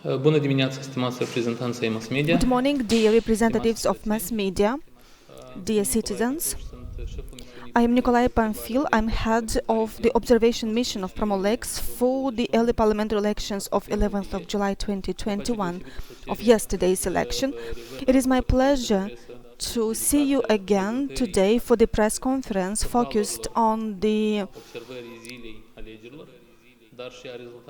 Bună dimineața, stimați reprezentanți ai mass media. Good morning, dear representatives of mass media, dear citizens. I am Nicolae Panfil. I'm head of the observation mission of Promo-LEX for the early parliamentary elections of 11th of July 2021, of yesterday's election. It is my pleasure to see you again today for the press conference focused on the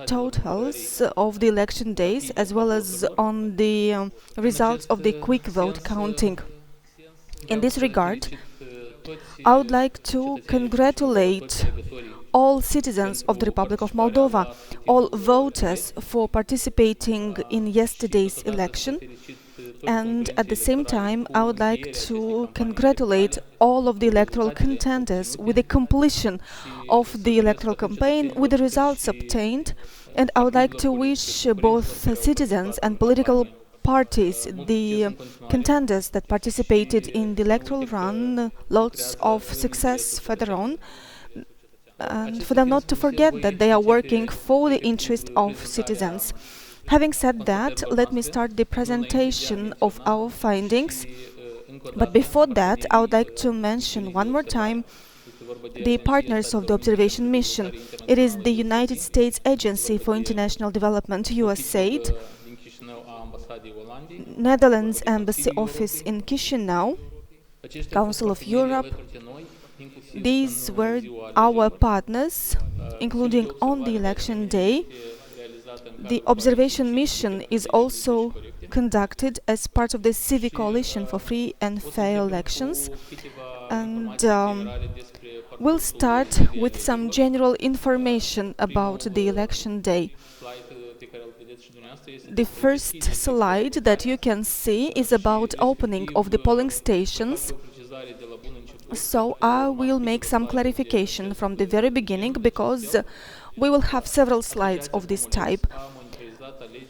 totals of the election days as well as on the results of the quick vote counting. In this regard, I would like to congratulate all citizens of the Republic of Moldova, all voters for participating in yesterday's election. And at the same time, I would like to congratulate all of the electoral contenders with the completion of the electoral campaign, with the results obtained. And I would like to wish both citizens and political parties, the contenders that participated in the electoral run, lots of success further on, and for them not to forget that they are working for the interest of citizens. Having said that, let me start the presentation of our findings. But before that, I would like to mention one more time the partners of the observation mission. It is the United States Agency for International Development, USAID, Netherlands Embassy Office in Chisinau, Council of Europe. These were our partners, including on the election day. The observation mission is also conducted as part of the Civic Coalition for Free and Fair Elections, and we'll start with some general information about the election day. The first slide that you can see is about opening of the polling stations. So I will make some clarification from the very beginning, because we will have several slides of this type.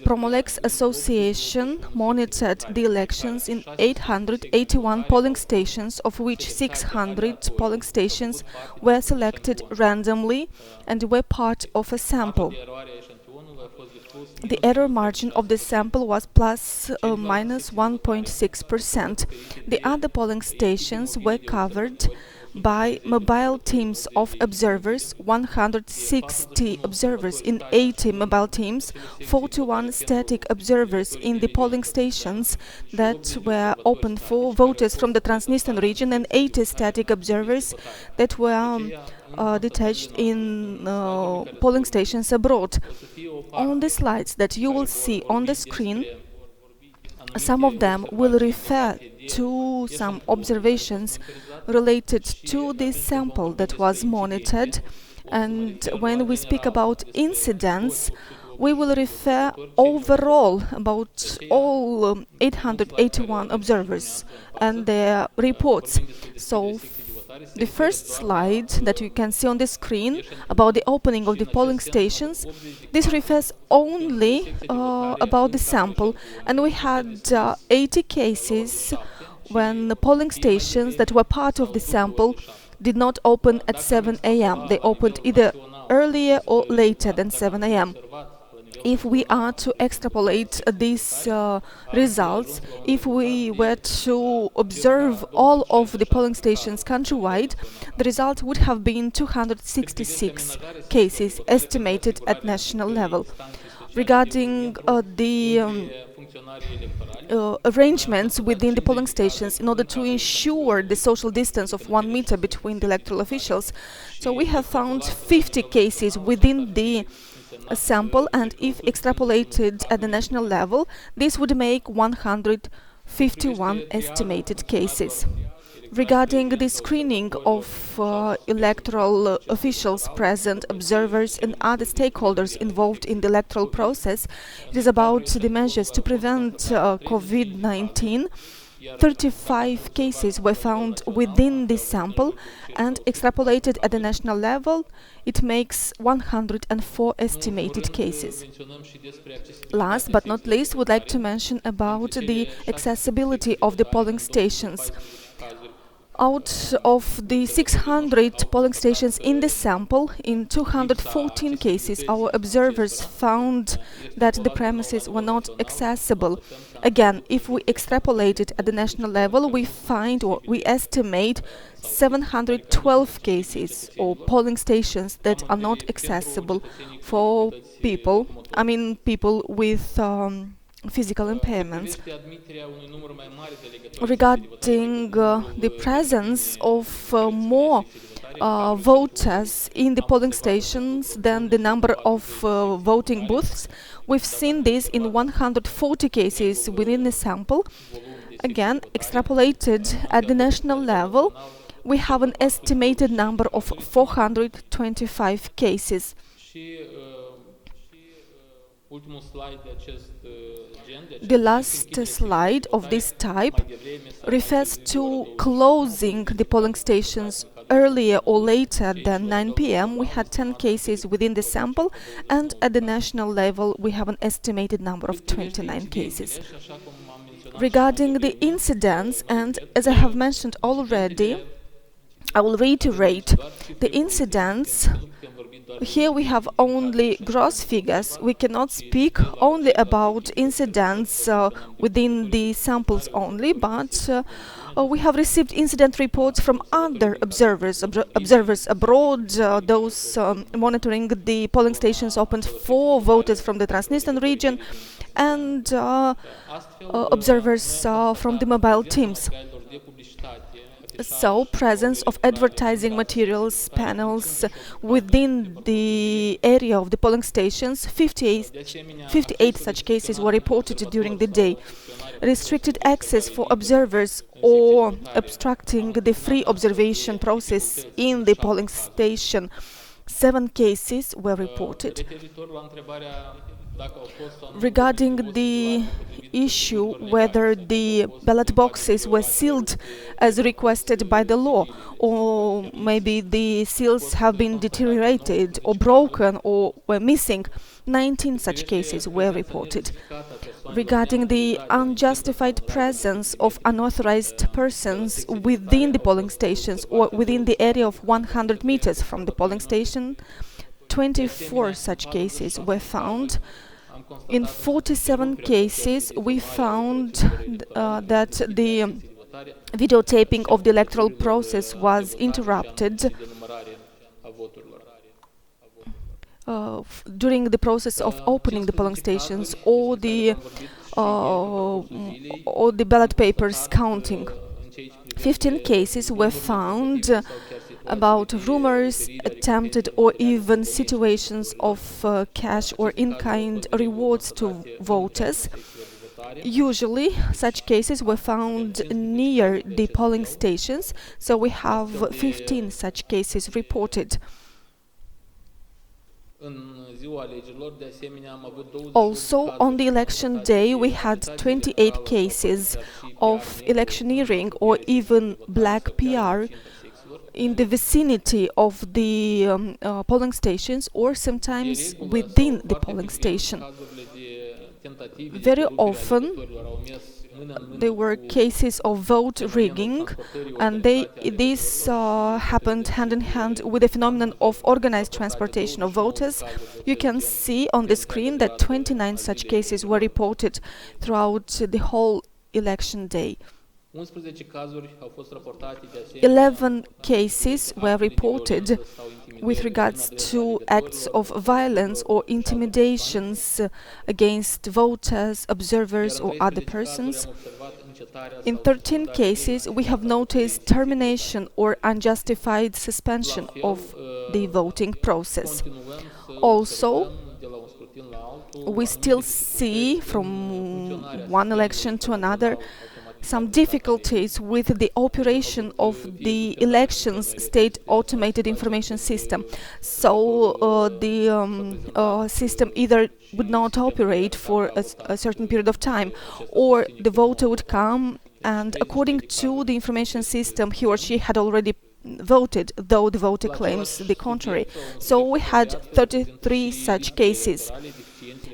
Promo-LEX Association monitored the elections in 881 polling stations, of which 600 polling stations were selected randomly and were part of a sample. The error margin of the sample was plus minus 1.6%. The other polling stations were covered by mobile teams of observers, 160 observers in 80 mobile teams, 41 static observers in the polling stations that were opened for voters from the Transnistrian region, and 80 static observers that were detached in polling stations abroad. On the slides that you will see on the screen, some of them will refer to some observations related to this sample that was monitored, and when we speak about incidents, we will refer overall about all 881 observers and their reports. So the first slide that you can see on the screen about the opening of the polling stations, this refers only about the sample, and we had 80 cases when the polling stations that were part of the sample did not open at 7 a.m. They opened either earlier or later than 7 a.m. If we are to extrapolate these results, if we were to observe all of the polling stations countrywide, the result would have been 266 cases estimated at national level. Regarding the arrangements within the polling stations in order to ensure the social distance of 1 meter between the electoral officials, so we have found 50 cases within the sample, and if extrapolated at the national level, this would make 151 estimated cases. Regarding the screening of electoral officials present, observers and other stakeholders involved in the electoral process, it is about the measures to prevent COVID-19. 35 cases were found within this sample, and extrapolated at the national level, it makes 104 estimated cases. Last but not least, would like to mention about the accessibility of the polling stations. Out of the 600 polling stations in the sample, in 214 cases, our observers found that the premises were not accessible. Again, if we extrapolate it at the national level, we find or we estimate 712 cases or polling stations that are not accessible for people, I mean people with physical impairments. Regarding the presence of more voters in the polling stations than the number of voting booths, we've seen this in 140 cases within the sample. Again, extrapolated at the national level, we have an estimated number of 425 cases. The last slide of this type refers to closing the polling stations earlier or later than 9 p.m. We had 10 cases within the sample, and at the national level we have an estimated number of 29 cases. Regarding the incidents, and as I have mentioned already, I will reiterate the incidents. Here we have only gross figures. We cannot speak only about incidents within the samples only, but we have received incident reports from other observers abroad, those monitoring the polling stations opened for voters from the Transnistrian region, and observers from the mobile teams. So, presence of advertising materials, panels within the area of the polling stations, 58 such cases were reported during the day. Restricted access for observers or obstructing the free observation process in the polling station, 7 cases were reported. Regarding the issue whether the ballot boxes were sealed as requested by the law, or maybe the seals have been deteriorated or broken or were missing, 19 such cases were reported. Regarding the unjustified presence of unauthorized persons within the polling stations or within the area of 100 meters from the polling station, 24 such cases were found. In 47 cases, we found that the videotaping of the electoral process was interrupted during the process of opening the polling stations or the ballot papers counting. 15 cases were found about rumors, attempted or even situations of cash or in-kind rewards to voters. Usually, such cases were found near the polling stations, so we have 15 such cases reported. Also, on the election day, we had 28 cases of electioneering or even black PR in the vicinity of the polling stations or sometimes within the polling station. Very often there were cases of vote rigging, and this happened hand in hand with the phenomenon of organized transportation of voters. You can see on the screen that 29 such cases were reported throughout the whole election day. 11 cases were reported with regards to acts of violence or intimidations against voters, observers or other persons. In 13 cases, we have noticed termination or unjustified suspension of the voting process. Also, we still see from one election to another some difficulties with the operation of the elections state automated information system. So the system either would not operate for a certain period of time, or the voter would come and according to the information system he or she had already voted, though the voter claims the contrary. So we had 33 such cases.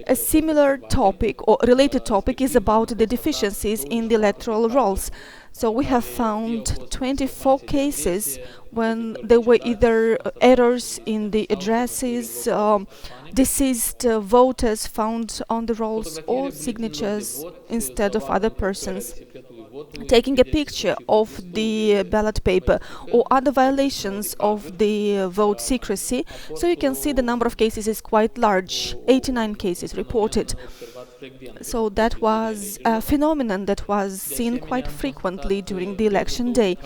A similar topic or related topic is about the deficiencies in the electoral rolls. So we have found 24 cases when there were either errors in the addresses, deceased voters found on the rolls, or signatures instead of other persons. Taking a picture of the ballot paper or other violations of the vote secrecy, so you can see the number of cases is quite large, 89 cases reported. So that was a phenomenon that was seen quite frequently during the election day.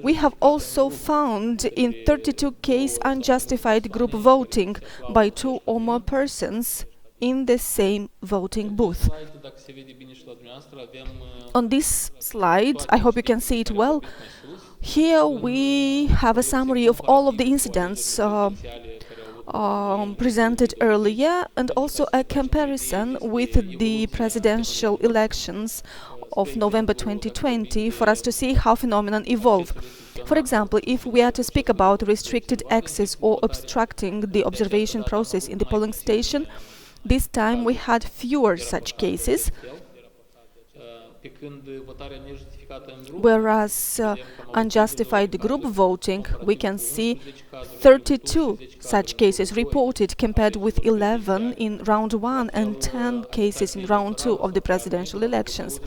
We have also found in 32 cases unjustified group voting by 2 or more persons in the same voting booth. On this slide, I hope you can see it well, here we have a summary of all of the incidents presented earlier, and also a comparison with the presidential elections of November 2020 for us to see how phenomenon evolve. For example, if we are to speak about restricted access or obstructing the observation process in the polling station, this time we had fewer such cases, whereas unjustified group voting, we can see 32 such cases reported compared with 11 in round 1 and 10 cases in round 2 of the presidential elections.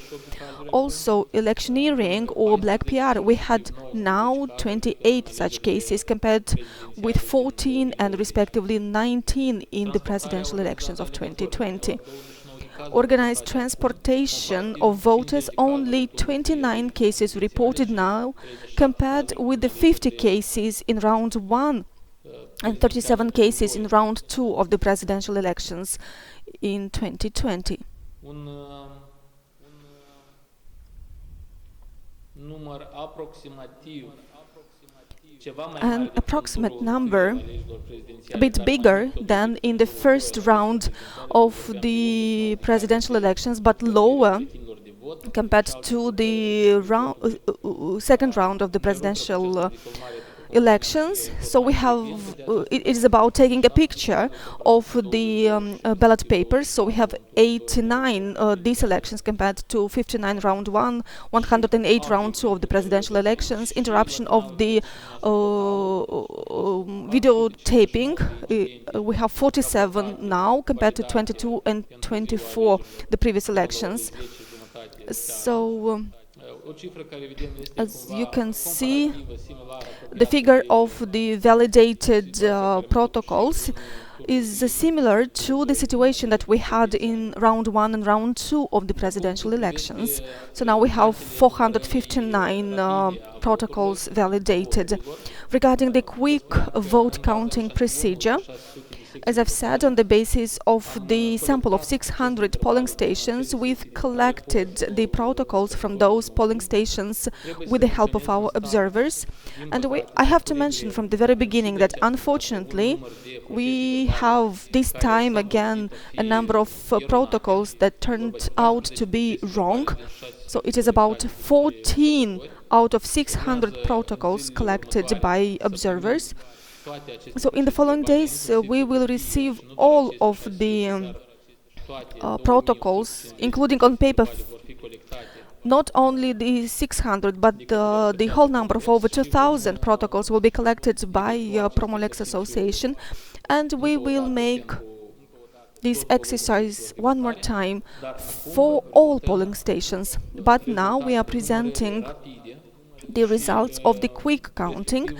Also, electioneering or black PR, we had now 28 such cases compared with 14 and respectively 19 in the presidential elections of 2020. Organized transportation of voters, only 29 cases reported now, compared with the 50 cases in round 1 and 37 cases in round 2 of the presidential elections in 2020. An approximate number, a bit bigger than in the first round of the presidential elections, but lower compared to the second round of the presidential elections. So we have, it is about taking a picture of the ballot papers. So we have 89 these elections compared to 59 round 1, 108 round 2 of the presidential elections, interruption of the videotaping. We have 47 now compared to 22 and 24 the previous elections. So as you can see, the figure of the validated protocols is similar to the situation that we had in round 1 and round 2 of the presidential elections. So now we have 459 protocols validated. Regarding the quick vote counting procedure, as I've said, on the basis of the sample of 600 polling stations, we've collected the protocols from those polling stations with the help of our observers. And I have to mention from the very beginning that unfortunately we have this time again a number of protocols that turned out to be wrong. So it is about 14 out of 600 protocols collected by observers. So in the following days, we will receive all of the protocols, including on paper, not only the 600, but the whole number of over 2,000 protocols will be collected by Promo-LEX Association, and we will make this exercise one more time for all polling stations. But now we are presenting the results of the quick counting,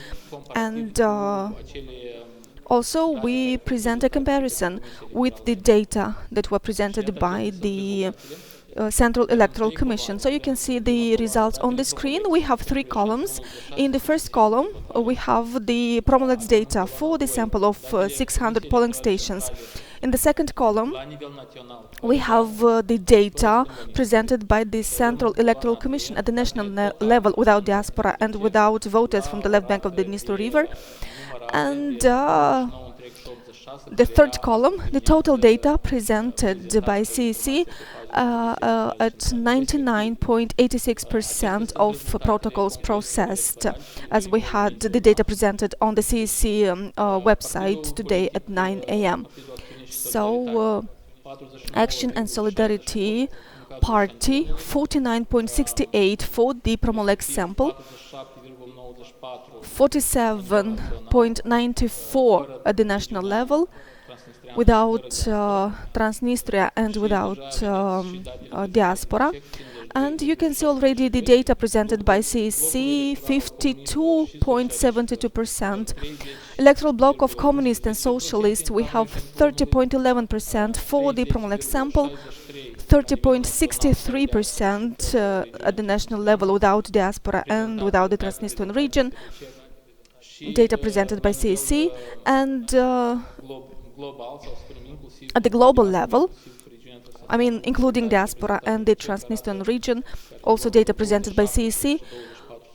and also we present a comparison with the data that were presented by the Central Electoral Commission. So you can see the results on the screen. We have 3 columns. In the first column, we have the Promo-LEX data for the sample of 600 polling stations. In the second column, we have the data presented by the Central Electoral Commission at the national level, without diaspora and without voters from the left bank of the Dniester River. And the third column, the total data presented by CEC at 99.86% of protocols processed, as we had the data presented on the CEC website today at 9 a.m. So, action and solidarity Party 49.68 for the Promo-LEX sample, 47.94 at the national level, without Transnistria and without diaspora. And you can see already the data presented by CEC, 52.72%. Electoral bloc of communists and socialists, we have 30.11% for the Promo-LEX sample, 30.63% at the national level without diaspora and without the Transnistrian region, data presented by CEC, and at the global level, I mean, including diaspora and the Transnistrian region, also data presented by CEC,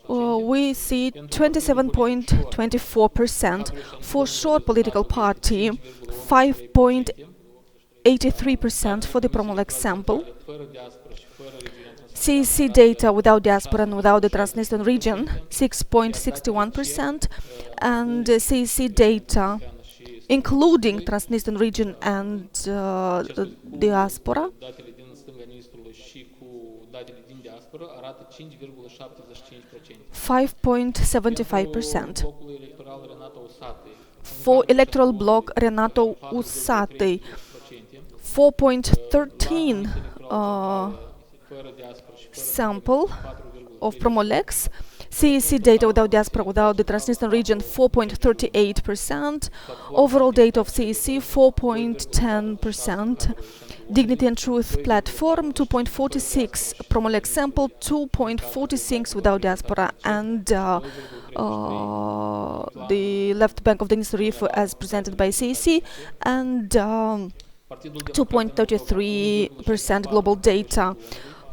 we see 27.24%. For short political party, 5.83% for the Promo-LEX sample. CEC data without diaspora and without the Transnistrian region, 6.61%, and CEC data including Transnistrian region and diaspora, 5.75%. For electoral bloc Renato Usatый, 4.13 sample of Promo-LEX. CEC data without diaspora, without the Transnistrian region, 4.38%. Overall data of CEC, 4.10%. Dignity and Truth platform, 2.46. Promo-LEX sample, 2.46 without diaspora, and the left bank of the Dnestr River as presented by CEC, and 2.33% global data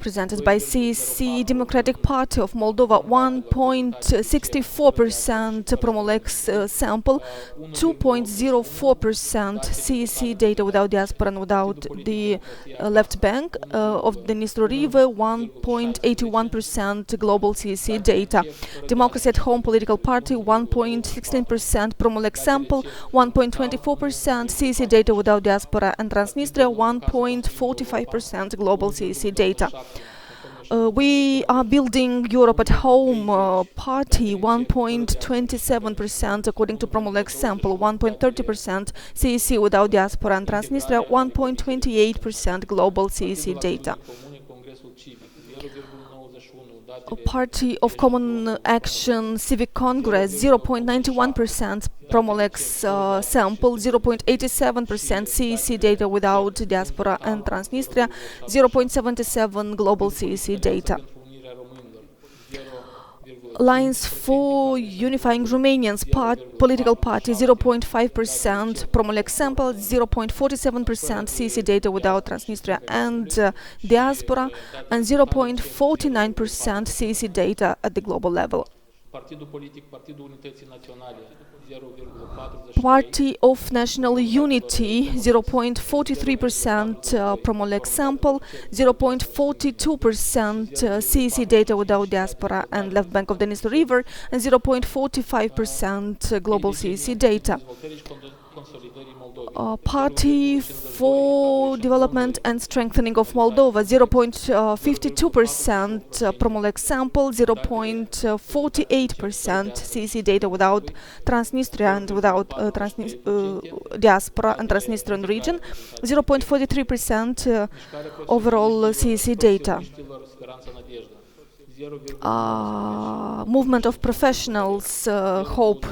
presented by CEC. Democratic Party of Moldova, 1.64% Promo-LEX sample, 2.04% CEC data without diaspora and without the left bank of the Dnestr River, 1.81% global CEC data. Democracy at Home Political Party, 1.16% Promo-LEX sample, 1.24% CEC data without diaspora and Transnistria, 1.45% global CEC data. We are building Europe at Home party, 1.27% according to Promo-LEX sample, 1.30% CEC without diaspora and Transnistria, 1.28% global CEC data. Party of Common Action Civic Congress, 0.91% Promo-LEX sample, 0.87% CEC data without diaspora and Transnistria, 0.77 global CEC data. Alliance for Unifying Romanians political party, 0.5% Promo-LEX sample, 0.47% CEC data without Transnistria and diaspora, and 0.49% CEC data at the global level. Party of National Unity, 0.43% Promo-LEX sample, 0.42% CEC data without diaspora and left bank of the Dnestr River, and 0.45% global CEC data. Party for Development and Strengthening of Moldova, 0.52% Promo-LEX sample, 0.48% CEC data without Transnistria and without diaspora and Transnistrian region, 0.43% overall CEC data. Movement of Professionals, Hope,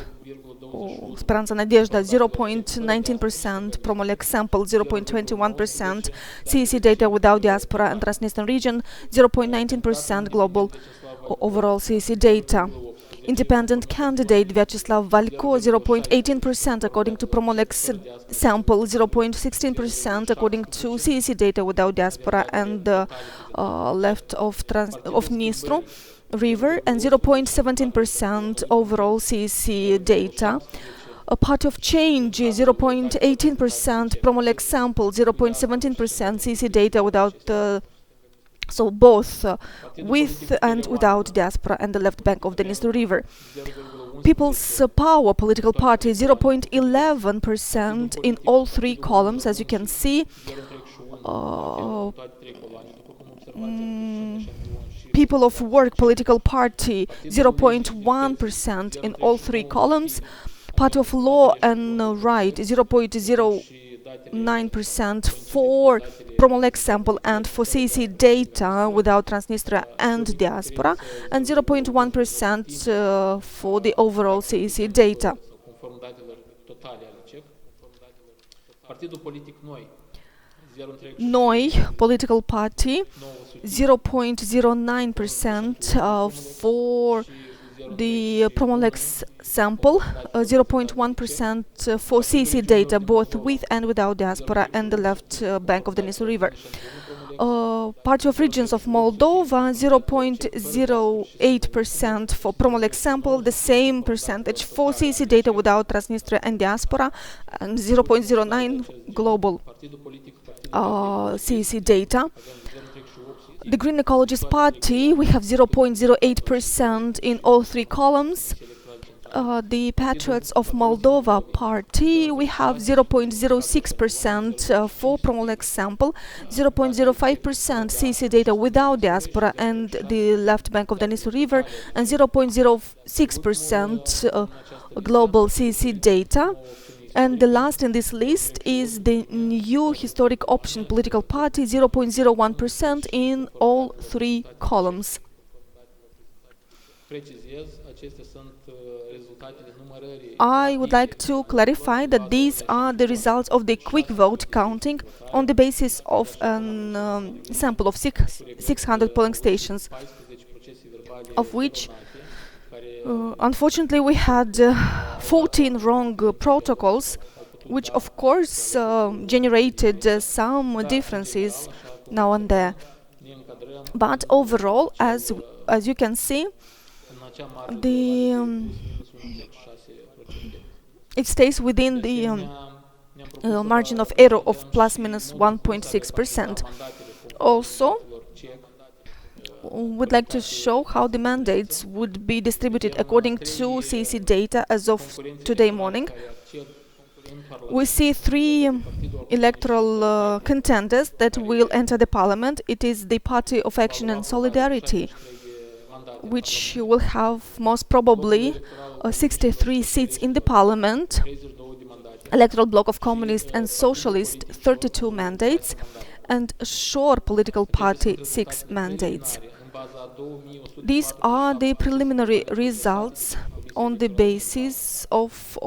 Speranța Nadezhda, 0.19% Promo-LEX sample, 0.21% CEC data without diaspora and Transnistrian region, 0.19% global overall CEC data. Independent candidate Vyacheslav Valko, 0.18% according to Promo-LEX sample, 0.16% according to CEC data without diaspora and left of Dnestr River, and 0.17% overall CEC data. A Party of Change, 0.18% Promo-LEX sample, 0.17% CEC data without so both with and without diaspora and the left bank of the Dnestr River. People's Power political party, 0.11% in all three columns, as you can see. People of Work political party 0.1% in all three columns, Party of Law and Right 0.09% for Promo-LEX sample and for CEC data without Transnistria and diaspora, and 0.1% for the overall CEC data. NOI political party 0.09% for the Promo-LEX sample, 0.1% for CEC data, both with and without diaspora, and the left bank of the Dniester River. Party of Regions of Moldova 0.08% for Promo-LEX sample, the same percentage for CEC data without Transnistria and diaspora, and 0.09 global CEC data. The Green Ecologist Party, we have 0.08% in all three columns. The Patriots of Moldova Party, we have 0.06% for Promo-LEX sample, 0.05% CEC data without diaspora and the left bank of the Dniester River, and 0.06% global CEC data. And the last in this list is the New Historic Option political party, 0.01% in all three columns. I would like to clarify that these are the results of the quick vote counting on the basis of a sample of 600 polling stations, of which unfortunately we had 14 wrong protocols, which of course generated some differences now and there. But overall, as you can see, it stays within the margin of error of plus minus 1.6%. Also, would like to show how the mandates would be distributed according to CEC data as of today morning. We see three electoral contenders that will enter the parliament. It is the Party of Action and Solidarity, which will have most probably 63 seats in the parliament. Electoral Bloc of Communists and Socialists 32 mandates, and Shore political party 6 mandates. These are the preliminary results on the basis of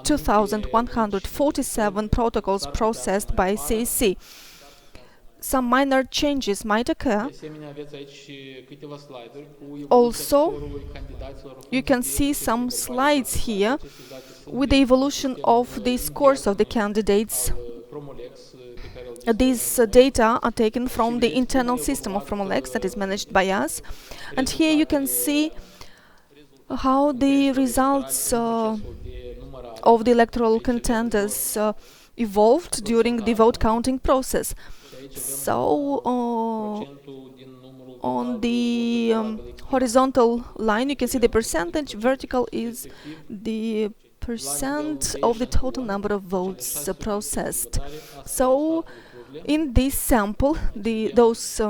2,147 protocols processed by CEC. Some minor changes might occur. Also, you can see some slides here with the evolution of the scores of the candidates. These data are taken from the internal system of Promo-LEX that is managed by us. And here you can see how the results of the electoral contenders evolved during the vote counting process. So, on the horizontal line, you can see the percentage. Vertical is the percent of the total number of votes processed. So, in this sample, those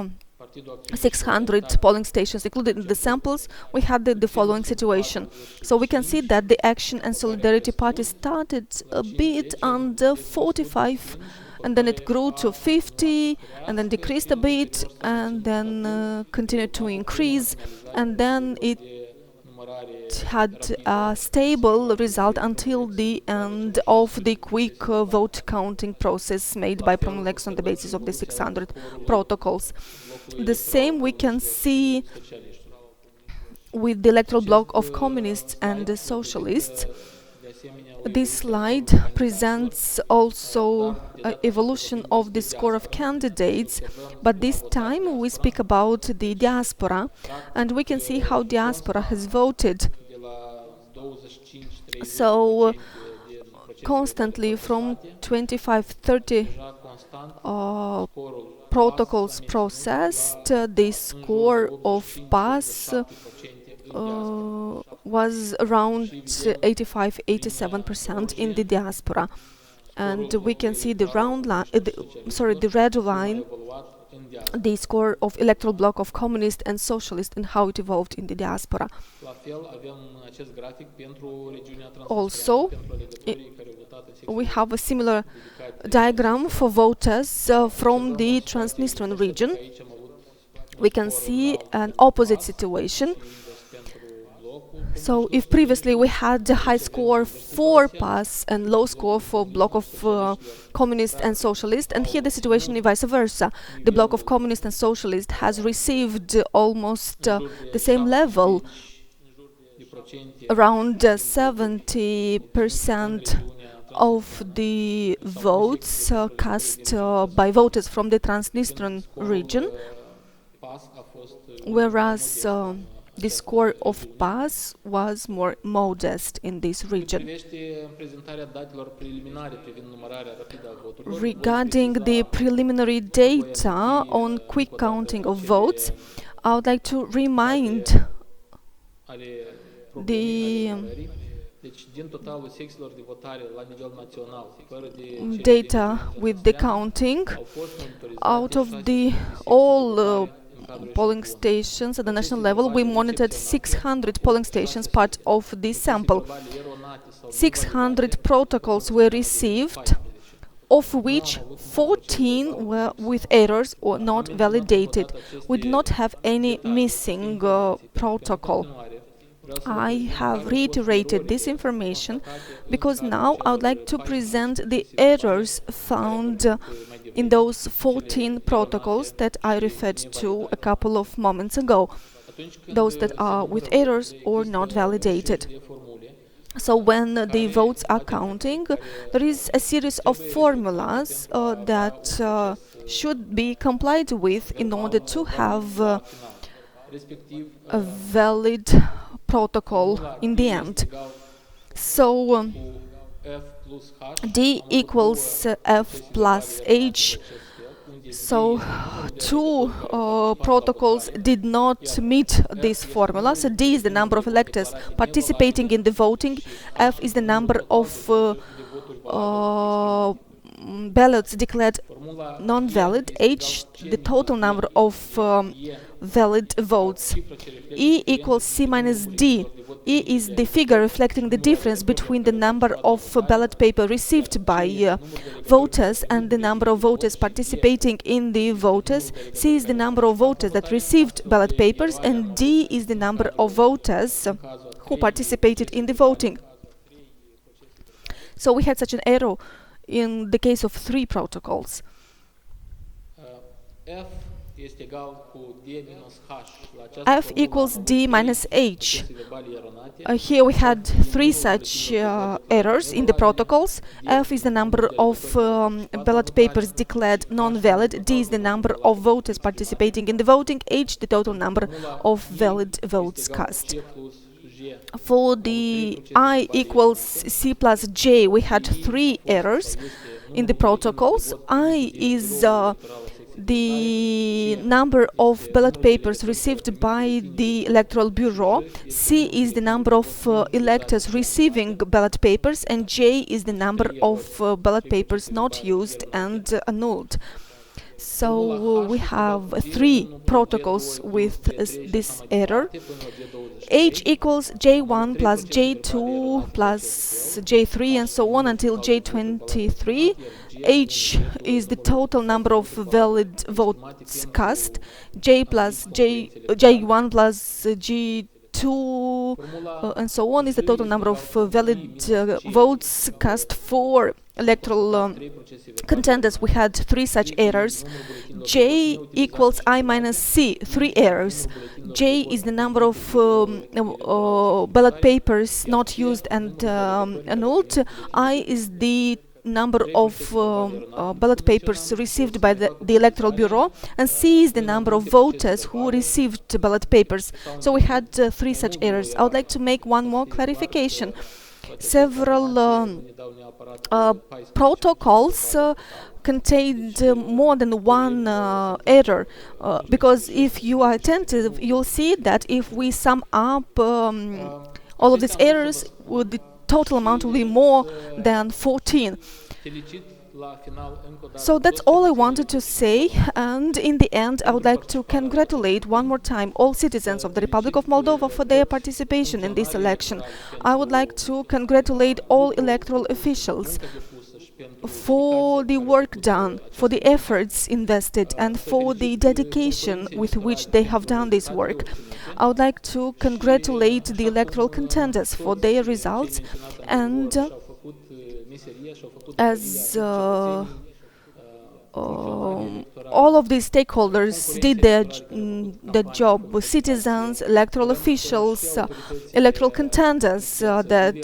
600 polling stations included in the samples, we had the following situation. So we can see that the Action and Solidarity Party started a bit under 45, and then it grew to 50, and then decreased a bit, and then continued to increase, and then it had a stable result until the end of the quick vote counting process made by Promo-LEX on the basis of the 600 protocols. The same we can see with the Electoral Bloc of Communists and the Socialists. This slide presents also evolution of the score of candidates, but this time we speak about the diaspora, and we can see how diaspora has voted. So constantly from 25-30 protocols processed, the score of pass was around 85-87% in the diaspora, and we can see the round line, the red line the score of electoral bloc of communist and socialist and how it evolved in the diaspora. Also, we have a similar diagram for voters from the Transnistrian region. We can see an opposite situation. So if previously we had a high score for PAS and low score for bloc of communist and socialist, and here the situation is vice versa. The bloc of communist and socialist has received almost the same level, around 70% of the votes cast by voters from the Transnistrian region, whereas the score of PAS was more modest in this region. Regarding the preliminary data on quick counting of votes, I would like to remind the data with the counting. Out of the all polling stations at the national level, we monitored 600 polling stations, part of this sample. 600 protocols were received, of which 14 were with errors or not validated. We did not have any missing protocol. I have reiterated this information because now I would like to present the errors found in those 14 protocols that I referred to a couple of moments ago, those that are with errors or not validated. So when the votes are counting, there is a series of formulas that should be complied with in order to have a valid protocol in the end. So D equals F plus H. So two protocols did not meet this formula. So D is the number of electors participating in the voting. F is the number of ballots declared non-valid. H, the total number of valid votes. E equals C minus D. E is the figure reflecting the difference between the number of ballot paper received by voters and the number of voters participating in the voters. C is the number of voters that received ballot papers, and D is the number of voters who participated in the voting. So we had such an error in the case of 3 protocols. F equals D minus H. Here we had 3 such errors in the protocols. F is the number of ballot papers declared non-valid. D is the number of voters participating in the voting. H, the total number of valid votes cast. For the I equals C plus J, we had 3 errors in the protocols. I is the number of ballot papers received by the Electoral Bureau. C is the number of electors receiving ballot papers, and J is the number of ballot papers not used and annulled. So we have 3 protocols with this error. H equals J1 plus J2 plus J3 and so on until J23. H is the total number of valid votes cast. J plus J1 plus G2 and so on is the total number of valid votes cast for electoral contenders. We had 3 such errors. J equals I minus C, 3 errors. J is the number of ballot papers not used and annulled. I is the number of ballot papers received by the Electoral Bureau, and C is the number of voters who received ballot papers. So we had 3 such errors. I would like to make one more clarification. Several protocols contained more than one error, because if you are attentive, you'll see that if we sum up all of these errors, the total amount will be more than 14. So that's all I wanted to say, and in the end I would like to congratulate one more time all citizens of the Republic of Moldova for their participation in this election. I would like to congratulate all electoral officials for the work done, for the efforts invested, and for the dedication with which they have done this work. I would like to congratulate the electoral contenders for their results, and as all of these stakeholders did the job with citizens, electoral officials, electoral contenders did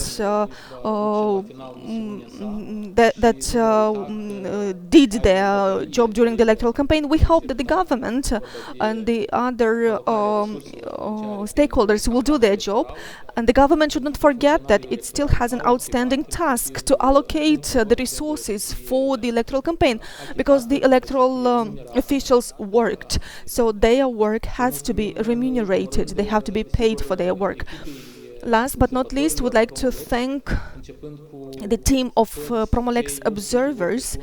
their job during the electoral campaign. We hope that the government and the other stakeholders will do their job, and the government should not forget that it still has an outstanding task to allocate the resources for the electoral campaign, because the electoral officials worked, so their work has to be remunerated, they have to be paid for their work. Last but not least, would like to thank the team of Promo-LEX observers,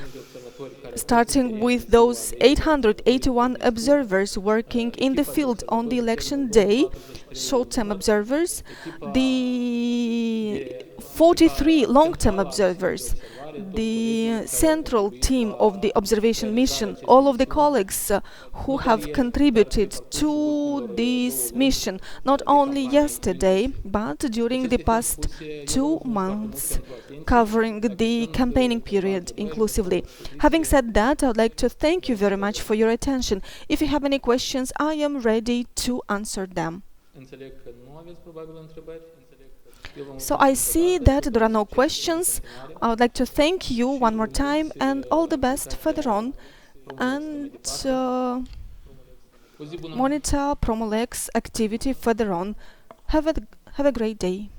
starting with those 881 observers working in the field on the election day, short-term observers, the 43 long-term observers, the central team of the observation mission, all of the colleagues who have contributed to this mission, not only yesterday, but during the past 2 months, covering the campaigning period inclusively. Having said that, I would like to thank you very much for your attention. If you have any questions, I am ready to answer them. So I see that there are no questions. I would like to thank you one more time and all the best further on, and monitor Promo-LEX activity further on. Have a great day.